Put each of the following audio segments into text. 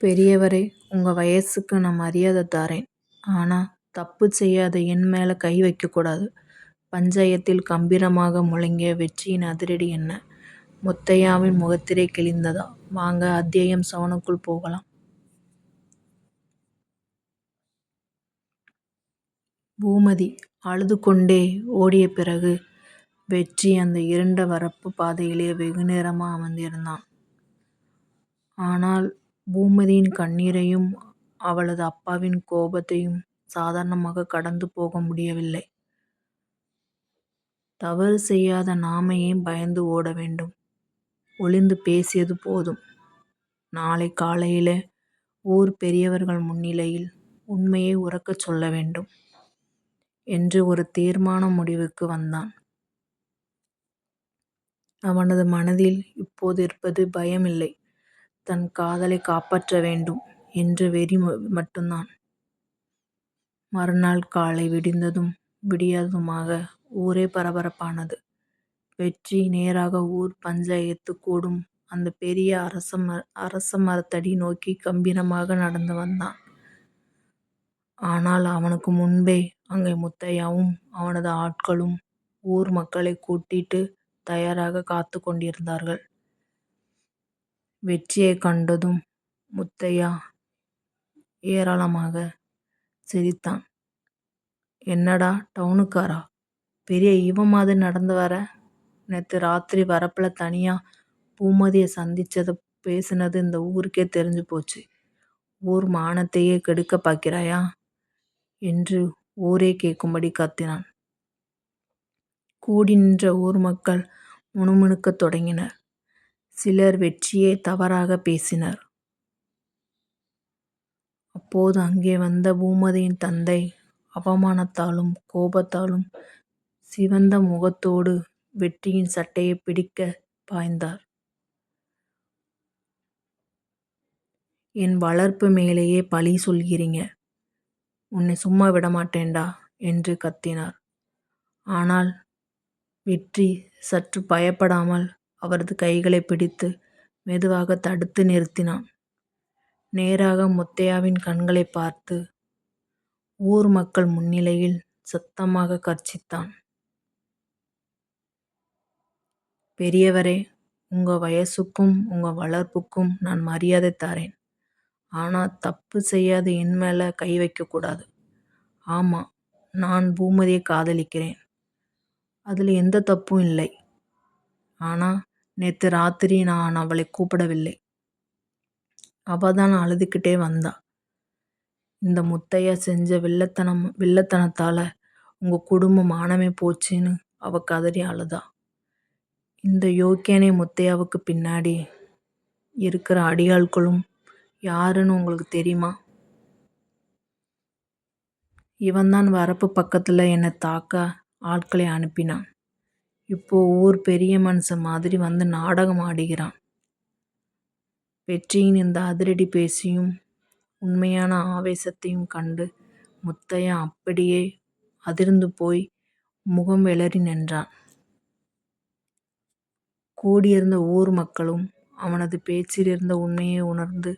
பெரியவரே, உங்க வயசுக்கு நான் மரியாதை தரேன். ஆனா தப்பு செய்யாத என் மேல கை வைக்கக்கூடாது. பஞ்சாயத்தில் கம்பீரமாக முழங்கிய வெற்றியின் அதிரடி என்ன? முத்தையாவின் முகத்திரை கிழிந்ததா? வாங்க, அத்தியாயம் 7க்குள் போகலாம். பூமதி அழுது கொண்டே ஓடிய பிறகு வெற்றி அந்த இருண்ட வரப்பு பாதையிலே வெகுநேரமா அமர்ந்திருந்தான். ஆனால் பூமதியின் கண்ணீரையும் அவளது அப்பாவின் கோபத்தையும் சாதாரணமாக கடந்து போக முடியவில்லை. தவறு செய்யாத நாம ஏன் பயந்து ஓட வேண்டும்? ஒளிந்து பேசியது போதும். நாளை காலையில ஊர் பெரியவர்கள் முன்னிலையில் உண்மையை உரக்கச் சொல்ல வேண்டும் என்று ஒரு தீர்மான முடிவுக்கு வந்தான். அவனது மனதில் இப்போது இருப்பது பயமில்லை, தன் காதலை காப்பாற்ற வேண்டும் என்ற வெறி மட்டும்தான். மறுநாள் காலை விடிந்ததும் விடியாததுமாக ஊரே பரபரப்பானது. வெற்றி நேராக ஊர் பஞ்சாயத்து கூடும் அந்த பெரிய அரச மரத்தடி நோக்கி கம்பீரமாக நடந்து வந்தான். ஆனால் அவனுக்கு முன்பே அங்கே முத்தையாவும் அவனது ஆட்களும் ஊர் மக்களை கூட்டிட்டு தயாராக காத்து கொண்டிருந்தார்கள். வெற்றியை கண்டதும் முத்தையா ஏராளமாக சிரித்தான். என்னடா டவுனுக்காரா, பெரிய இவன் மாதிரி நடந்து வர? நேற்று ராத்திரி வரப்புல தனியா பூமதியை சந்திச்சத பேசினது இந்த ஊருக்கே தெரிஞ்சு போச்சு. ஊர் மானத்தையே கெடுக்க பார்க்கிறாயா என்று ஊரே கேட்கும்படி கத்தினான். கூடி நின்ற ஊர் மக்கள் முணுமுணுக்கத் தொடங்கினர். சிலர் வெற்றியை தவறாக பேசினர். அப்போது அங்கே வந்த பூமதியின் தந்தை அவமானத்தாலும் கோபத்தாலும் சிவந்த முகத்தோடு வெற்றியின் சட்டையை பிடிக்க பாய்ந்தார். என் வளர்ப்பு மேலேயே பழி சொல்கிறீங்க, உன்னை சும்மா விடமாட்டேன்டா என்று கத்தினார். ஆனால் வெற்றி சற்று பயப்படாமல் அவரது கைகளை பிடித்து மெதுவாக தடுத்து நிறுத்தினான். நேராக முத்தையாவின் கண்களை பார்த்து ஊர் மக்கள் முன்னிலையில் சத்தமாக கர்ச்சித்தான். பெரியவரே, உங்க வயசுக்கும் உங்க வளர்ப்புக்கும் நான் மரியாதை தரேன். ஆனா தப்பு செய்யாத என் மேல கை வைக்கக்கூடாது. ஆமா, நான் பூமதியை காதலிக்கிறேன், அதுல எந்த தப்பும் இல்லை. ஆனா நேற்று ராத்திரி நான் அவளை கூப்பிடவில்லை. அவதான் அழுதுகிட்டே வந்தா. இந்த முத்தையா செஞ்ச வில்லத்தனத்தால உங்க குடும்பம் மானமே போச்சுன்னு அவ கதறி அழுதா. இந்த யோக்கியனை முத்தையாவுக்கு பின்னாடி இருக்கிற அடியாட்களும் யாருன்னு உங்களுக்கு தெரியுமா? இவன்தான் வரப்பு பக்கத்துல என்னை தாக்க ஆட்களை அனுப்பினான். இப்போ ஊர் பெரிய மனுஷன் மாதிரி வந்து நாடகம் ஆடுகிறான். வெற்றியின் இந்த அதிரடி பேசியும் உண்மையான ஆவேசத்தையும் கண்டு முத்தையா அப்படியே அதிர்ந்து போய் முகம் வெளறி நின்றான். கூடியிருந்த ஊர் மக்களும் அவனது பேச்சிலிருந்த உண்மையை உணர்ந்து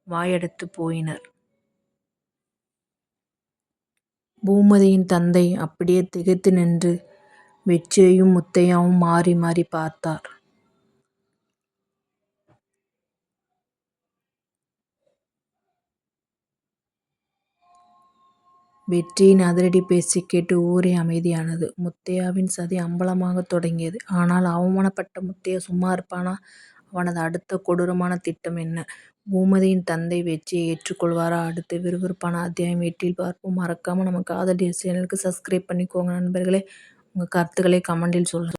வாயடைத்து போயினர். பூமதியின் தந்தை அப்படியே திகைத்து நின்று வெற்றியையும் முத்தையாவும் மாறி மாறி பார்த்தார். வெற்றியின் அதிரடி பேச்சு கேட்டு ஊரே அமைதியானது. முத்தையாவின் சதி அம்பலமாக தொடங்கியது. ஆனால் அவமானப்பட்ட முத்தையா சும்மா இருப்பானா? அவனது அடுத்த கொடூரமான திட்டம் என்ன? பூமதியின் தந்தை வெற்றியை ஏற்றுக்கொள்வாரா? அடுத்த விறுவிறுப்பான அத்தியாயம் 8ல் பார்ப்போம். மறக்காம நம்ம காதல் சேனலுக்கு சப்ஸ்கிரைப் பண்ணிக்கோங்க நண்பர்களே. உங்க கருத்துக்களை கமெண்டில் சொல்லுங்க.